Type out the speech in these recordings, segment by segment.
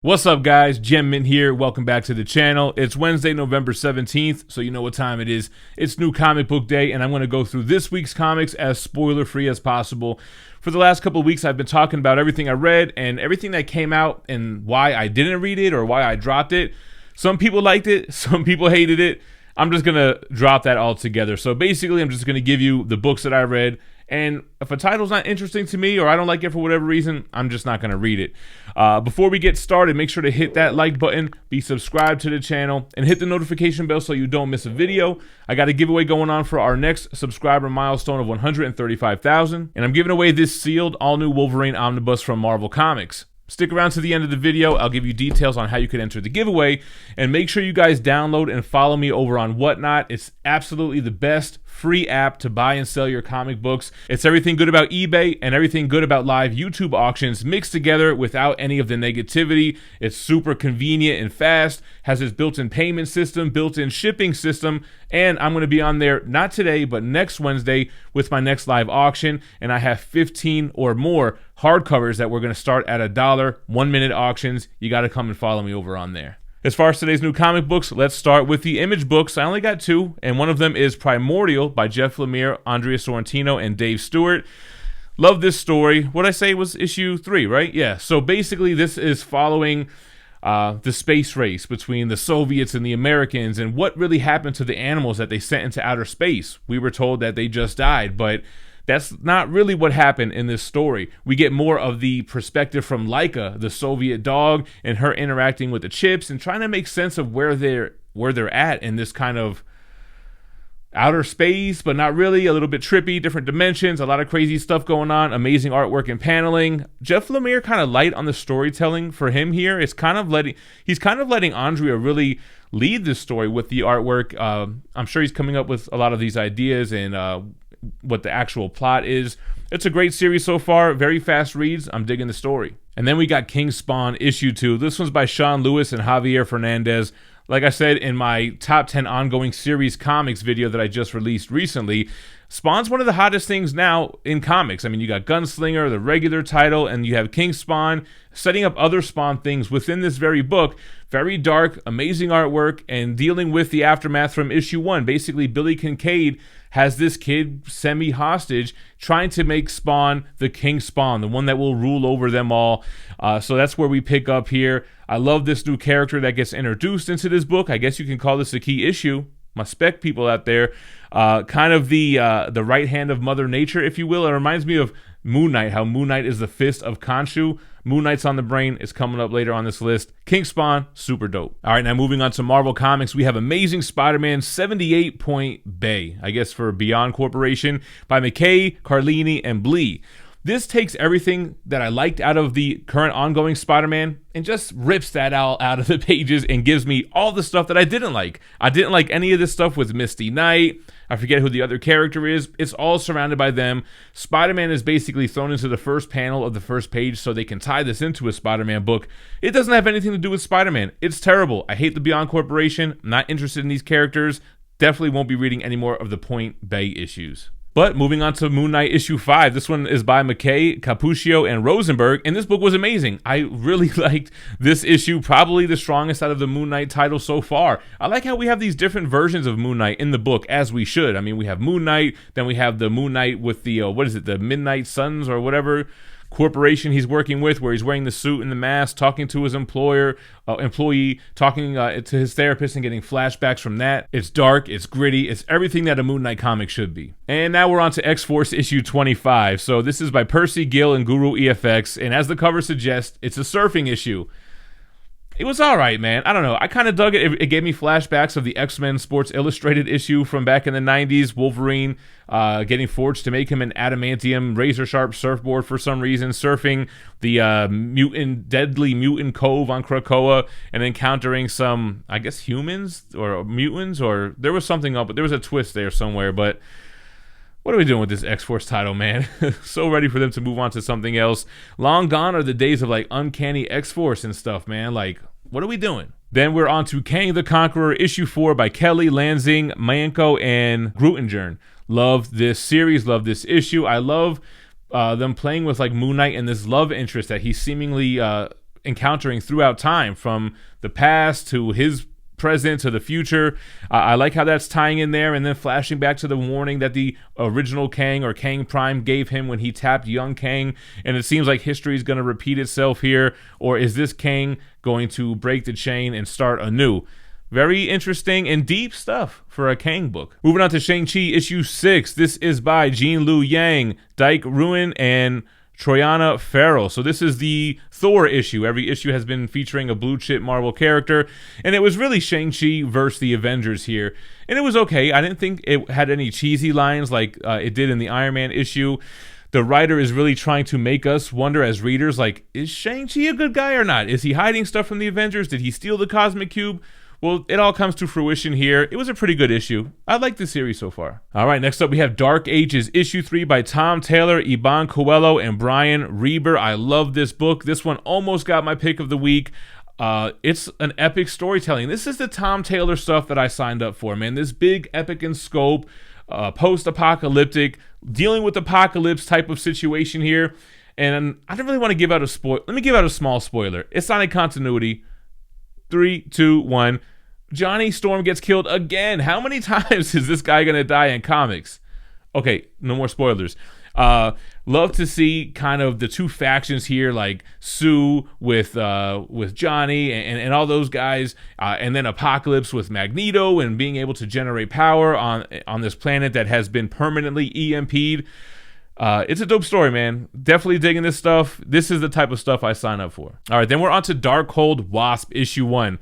What's up, guys? GemMint here. Welcome back to the channel. It's Wednesday, November 17th, so you know what time it is. It's New Comic Book Day, and I'm going to go through this week's comics as spoiler-free as possible. For the last couple of weeks, I've been talking about everything I read and everything that came out and why I didn't read it or why I dropped it. Some people liked it, some people hated it. I'm just going to drop that all together. So basically, I'm just going to give you the books that I read, and if a title's not interesting to me or I don't like it for whatever reason, I'm just not going to read it. Before we get started, make sure to hit that like button, be subscribed to the channel, and hit the notification bell so you don't miss a video. I got a giveaway going on for our next subscriber milestone of 135,000, and I'm giving away this sealed all-new Wolverine Omnibus from Marvel Comics. Stick around to the end of the video. I'll give you details on how you can enter the giveaway, and make sure you guys download and follow me over on Whatnot. It's absolutely the best free app to buy and sell your comic books. It's everything good about eBay and everything good about live YouTube auctions mixed together without any of the negativity. It's super convenient and fast, has its built-in payment system, built-in shipping system, and I'm going to be on there not today but next Wednesday with my next live auction, and I have 15 or more hardcovers that we're going to start at $1, 1 minute auctions. You got to come and follow me over on there. As far as today's new comic books, let's start with the Image books. I only got two, and one of them is Primordial by Jeff Lemire, Andrea Sorrentino, and Dave Stewart. Love this story. What I say was issue 3, right? Yeah, so basically this is following the space race between the Soviets and the Americans and what really happened to the animals that they sent into outer space. We were told that they just died, but that's not really what happened in this story. We get more of the perspective from Laika, the Soviet dog, and her interacting with the chips and trying to make sense of where they're at in this kind of outer space, but not really. A little bit trippy, different dimensions, a lot of crazy stuff going on, amazing artwork and paneling. Jeff Lemire kind of light on the storytelling for him here. He's kind of letting Andrea really lead this story with the artwork. I'm sure he's coming up with a lot of these ideas and what the actual plot is. It's a great series so far, very fast reads. I'm digging the story. And then we got King Spawn issue 2. This one's by Sean Lewis and Javier Fernandez. Like I said in my top 10 ongoing series comics video that I just released recently, Spawn's one of the hottest things now in comics. I mean, you got Gunslinger, the regular title, and you have King Spawn setting up other Spawn things within this very book. Very dark, amazing artwork, and dealing with the aftermath from issue 1. Basically, Billy Kincaid has this kid semi-hostage trying to make Spawn the King Spawn, the one that will rule over them all. So that's where we pick up here. I love this new character that gets introduced into this book. I guess you can call this a key issue. My spec people out there. Kind of the right hand of Mother Nature, if you will. It reminds me of Moon Knight, how Moon Knight is the fist of Khonshu. Moon Knight's on the brain. It's coming up later on this list. King Spawn, super dope. All right, now moving on to Marvel Comics, we have Amazing Spider-Man 78-point Bay, I guess for Beyond Corporation, by McKay, Carlini, and Blee. This takes everything that I liked out of the current ongoing Spider-Man and just rips that out of the pages and gives me all the stuff that I didn't like. I didn't like any of this stuff with Misty Knight. I forget who the other character is. It's all surrounded by them. Spider-Man is basically thrown into the first panel of the first page so they can tie this into a Spider-Man book. It doesn't have anything to do with Spider-Man. It's terrible. I hate the Beyond Corporation. I'm not interested in these characters. Definitely won't be reading any more of the Point Bay issues. But moving on to Moon Knight issue 5, this one is by McKay, Cappuccio, and Rosenberg, and this book was amazing. I really liked this issue, probably the strongest out of the Moon Knight title so far. I like how we have these different versions of Moon Knight in the book, as we should. I mean, we have Moon Knight, then we have the Moon Knight with the, the Midnight Suns or whatever corporation he's working with, where he's wearing the suit and the mask, talking to his employee, talking to his therapist and getting flashbacks from that. It's dark, it's gritty, it's everything that a Moon Knight comic should be. And now we're on to X-Force issue 25. So this is by Percy Gill and Guru EFX, and as the cover suggests, it's a surfing issue. It was all right, man. I don't know. I kind of dug it. It gave me flashbacks of the X-Men Sports Illustrated issue from back in the 90s. Wolverine getting forged to make him an adamantium razor-sharp surfboard for some reason, surfing the deadly mutant cove on Krakoa and encountering some, I guess, humans or mutants, or there was something up, but there was a twist there somewhere. But what are we doing with this X-Force title, man? So ready for them to move on to something else. Long gone are the days of like Uncanny X-Force and stuff, man. Like, what are we doing? Then we're on to Kang the Conqueror, issue 4 by Kelly, Lanzing, Manko, and Grutengern. Love this series, love this issue. I love them playing with like Moon Knight and this love interest that he's seemingly encountering throughout time, from the past to his present to the future. I like how that's tying in there, and then flashing back to the warning that the original Kang, or Kang Prime, gave him when he tapped young Kang, and it seems like history is going to repeat itself here. Or is this Kang going to break the chain and start anew? Very interesting and deep stuff for a Kang book. Moving on to Shang-Chi issue 6. This is by Jean Lu Yang, Dyke Ruin, and Troyana Farrell. So this is the Thor issue. Every issue has been featuring a blue chip Marvel character, and it was really Shang-Chi versus the Avengers here. And it was okay. I didn't think it had any cheesy lines like it did in the Iron Man issue. The writer is really trying to make us wonder as readers, like, is Shang-Chi a good guy or not? Is he hiding stuff from the Avengers? Did he steal the Cosmic Cube? Well, it all comes to fruition here. It was a pretty good issue. I like the series so far. All right, next up we have Dark Ages issue 3 by Tom Taylor, Iban Coelho, and Brian Reber. I love this book. This one almost got my pick of the week. It's an epic storytelling. This is the Tom Taylor stuff that I signed up for, man. This big, epic in scope, post-apocalyptic, dealing with apocalypse type of situation here. And I don't really want to give out a spoiler. Let me give out a small spoiler. It's not a continuity. 3, 2, 1. Johnny Storm gets killed again. How many times is this guy gonna die in comics? Okay, no more spoilers. Love to see kind of the two factions here, like Sue with Johnny and all those guys, and then Apocalypse with Magneto and being able to generate power on this planet that has been permanently EMP'd. It's a dope story, man. Definitely digging this stuff. This is the type of stuff I sign up for. All right, then we're on to Darkhold Wasp issue 1.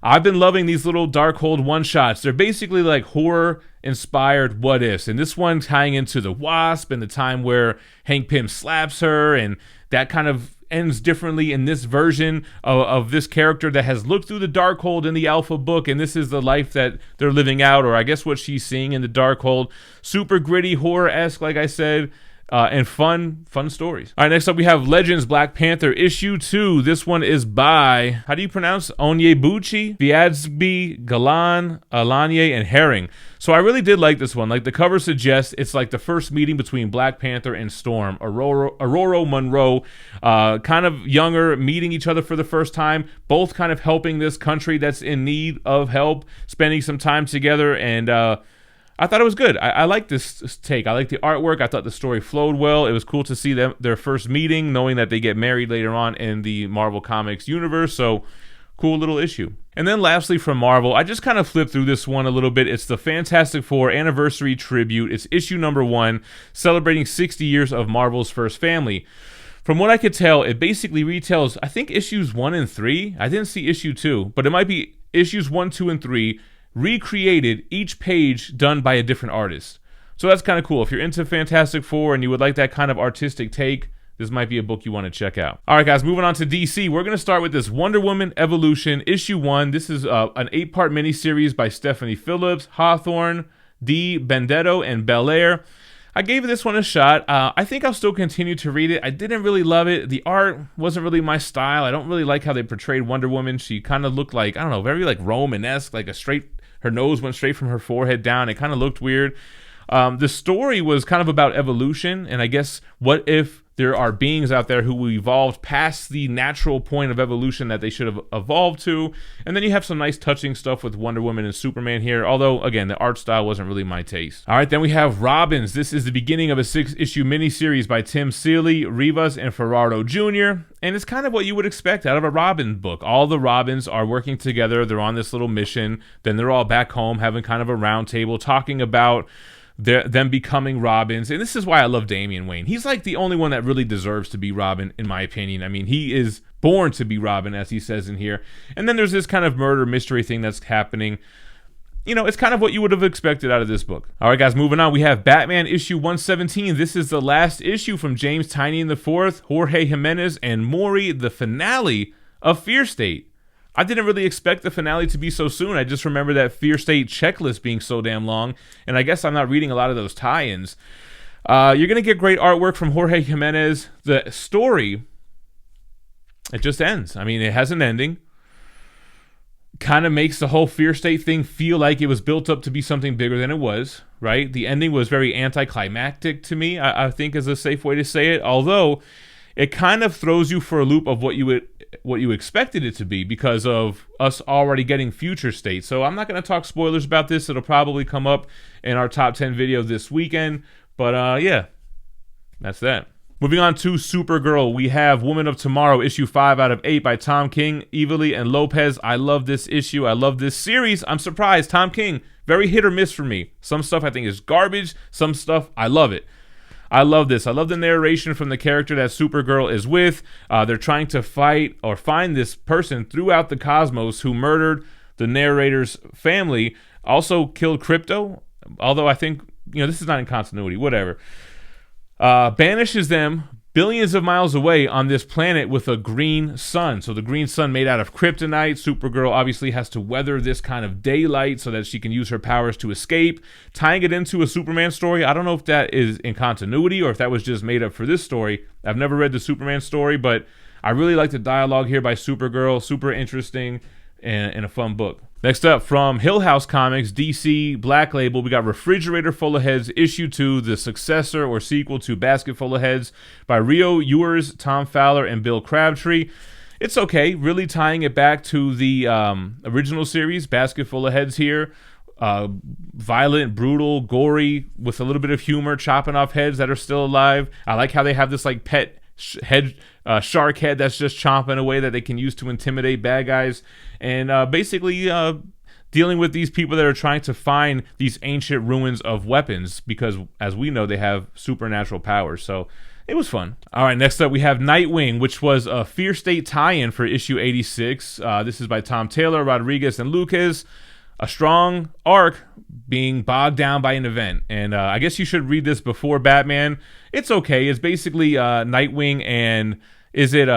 I've been loving these little Darkhold one-shots. They're basically like horror-inspired what-ifs. And this one tying into the Wasp and the time where Hank Pym slaps her, and that kind of ends differently in this version of this character that has looked through the Darkhold in the Alpha book, and this is the life that they're living out, or I guess what she's seeing in the Darkhold. Super gritty, horror-esque, like I said. And fun stories. All right, next up we have Legends Black Panther issue 2. This one is by, how do you pronounce? Onyebuchi, Biadsby, Galan, Alanye, and Herring. So I really did like this one. Like the cover suggests, it's like the first meeting between Black Panther and Storm. Aurora Monroe, kind of younger, meeting each other for the first time, both kind of helping this country that's in need of help, spending some time together, and I thought it was good. I like this take. I like the artwork. I thought the story flowed well. It was cool to see their first meeting, knowing that they get married later on in the Marvel Comics universe. So, cool little issue. And then lastly from Marvel, I just kind of flipped through this one a little bit. It's the Fantastic Four Anniversary Tribute. It's issue number 1, celebrating 60 years of Marvel's first family. From what I could tell, it basically retells, I think, issues 1 and 3. I didn't see issue 2, but it might be issues 1, 2, and 3, recreated, each page done by a different artist. So that's kind of cool. If you're into Fantastic Four and you would like that kind of artistic take, this might be a book you want to check out. All right, guys, moving on to DC. We're going to start with this Wonder Woman Evolution issue 1. This is an 8-part miniseries by Stephanie Phillips, Hawthorne, D. Benedetto, and Belair. I gave this one a shot. I think I'll still continue to read it. I didn't really love it. The art wasn't really my style. I don't really like how they portrayed Wonder Woman. She kind of looked like, I don't know, very like Romanesque, like her nose went straight from her forehead down. It kind of looked weird. The story was kind of about evolution, and I guess what if there are beings out there who evolved past the natural point of evolution that they should have evolved to. And then you have some nice touching stuff with Wonder Woman and Superman here, although again the art style wasn't really my taste. All right, then we have Robins. This is the beginning of a 6-issue miniseries by Tim Seeley, Rivas, and Ferraro Jr. And it's kind of what you would expect out of a Robin book. All the Robins are working together, they're on this little mission, then they're all back home having kind of a round table talking about them becoming Robins. And this is why I love Damian Wayne. He's like the only one that really deserves to be Robin, in my opinion. I mean, he is born to be Robin, as he says in here. And then there's this kind of murder mystery thing that's happening. You know, it's kind of what you would have expected out of this book. All right, guys, moving on. We have Batman issue 117. This is the last issue from James Tynion IV, Jorge Jimenez, and Maury, the finale of Fear State. I didn't really expect the finale to be so soon. I just remember that Fear State checklist being so damn long, and I guess I'm not reading a lot of those tie-ins. You're going to get great artwork from Jorge Jimenez. The story, it just ends. I mean, it has an ending. Kind of makes the whole Fear State thing feel like it was built up to be something bigger than it was, right? The ending was very anticlimactic to me, I think is a safe way to say it, although it kind of throws you for a loop of what you would what you expected it to be because of us already getting future state. So I'm not going to talk spoilers about this. It'll probably come up in our top 10 video this weekend. But yeah, that's that. Moving on to Supergirl, we have Woman of Tomorrow, issue 5 out of 8 by Tom King, Evely, and Lopez. I love this issue. I love this series. I'm surprised. Tom King, very hit or miss for me. Some stuff I think is garbage. Some stuff, I love it. I love this. I love the narration from the character that Supergirl is with. They're trying to fight or find this person throughout the cosmos who murdered the narrator's family, also killed Crypto, although I think, this is not in continuity, whatever. Banishes them billions of miles away on this planet with a green sun. So the green sun made out of kryptonite. Supergirl obviously has to weather this kind of daylight so that she can use her powers to escape. Tying it into a Superman story, I don't know if that is in continuity or if that was just made up for this story. I've never read the Superman story, but I really like the dialogue here by Supergirl. Super interesting and a fun book. Next up, from Hill House Comics, DC, Black Label, we got Refrigerator Full of Heads, issue 2, the successor or sequel to Basket Full of Heads by Rio Ewers, Tom Fowler, and Bill Crabtree. It's okay, really tying it back to the original series, Basket Full of Heads here. Violent, brutal, gory, with a little bit of humor, chopping off heads that are still alive. I like how they have this like pet shark head that's just chomping away that they can use to intimidate bad guys, and basically dealing with these people that are trying to find these ancient ruins of weapons because, as we know, they have supernatural powers. So it was fun. All right, next up we have Nightwing, which was a Fear State tie-in for issue 86. This is by Tom Taylor, Rodriguez, and Lucas. A strong arc being bogged down by an event. And I guess you should read this before Batman. It's okay. It's basically Nightwing and is it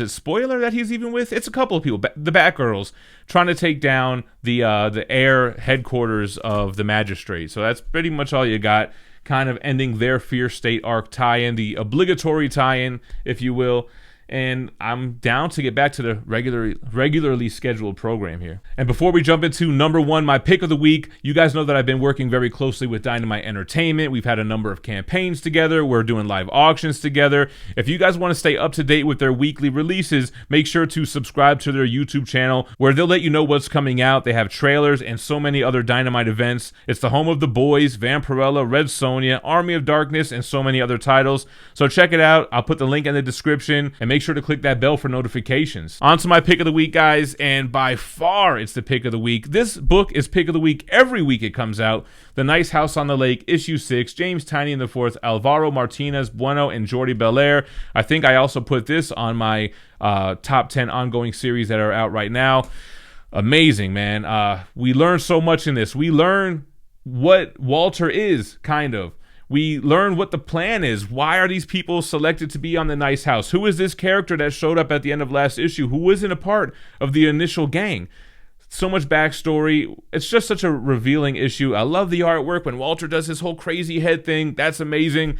Spoiler that he's even with? It's a couple of people. The Batgirls trying to take down the air headquarters of the Magistrate. So that's pretty much all you got. Kind of ending their Fear State arc tie-in, the obligatory tie-in, if you will. And I'm down to get back to the regularly scheduled program here. And before we jump into number 1, my pick of the week, you guys know that I've been working very closely with Dynamite Entertainment. We've had a number of campaigns together. We're doing live auctions together. If you guys want to stay up to date with their weekly releases, make sure to subscribe to their YouTube channel where they'll let you know what's coming out. They have trailers and so many other Dynamite events. It's the home of The Boys, Vampirella, Red Sonja, Army of Darkness, and so many other titles. So check it out. I'll put the link in the description, and make sure to click that bell for notifications. On to my pick of the week, guys, and by far it's the pick of the week. This book is pick of the week every week it comes out. The Nice House on the Lake, issue 6, James Tynion IV, Alvaro Martinez Bueno, and Jordi Belair. I think I also put this on my top 10 ongoing series that are out right now. Amazing, man. We learn so much in this. We learn what Walter is, kind of. We learn what the plan is. Why are these people selected to be on the Nice House? Who is this character that showed up at the end of last issue? Who wasn't a part of the initial gang? So much backstory. It's just such a revealing issue. I love the artwork when Walter does his whole crazy head thing. That's amazing.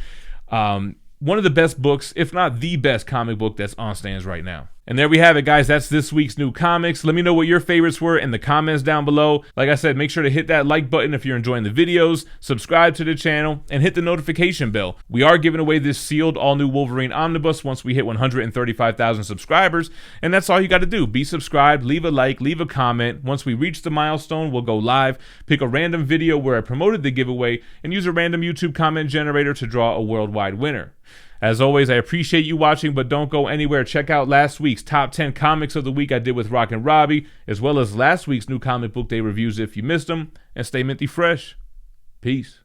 One of the best books, if not the best comic book that's on stands right now. And there we have it, guys. That's this week's new comics. Let me know what your favorites were in the comments down below. Like I said, make sure to hit that like button if you're enjoying the videos, subscribe to the channel, and hit the notification bell. We are giving away this sealed all-new Wolverine Omnibus once we hit 135,000 subscribers, and that's all you got to do. Be subscribed, leave a like, leave a comment. Once we reach the milestone, we'll go live, pick a random video where I promoted the giveaway, and use a random YouTube comment generator to draw a worldwide winner. As always, I appreciate you watching, but don't go anywhere. Check out last week's top 10 comics of the week I did with Rock and Robbie, as well as last week's new comic book day reviews if you missed them, and stay minty fresh. Peace.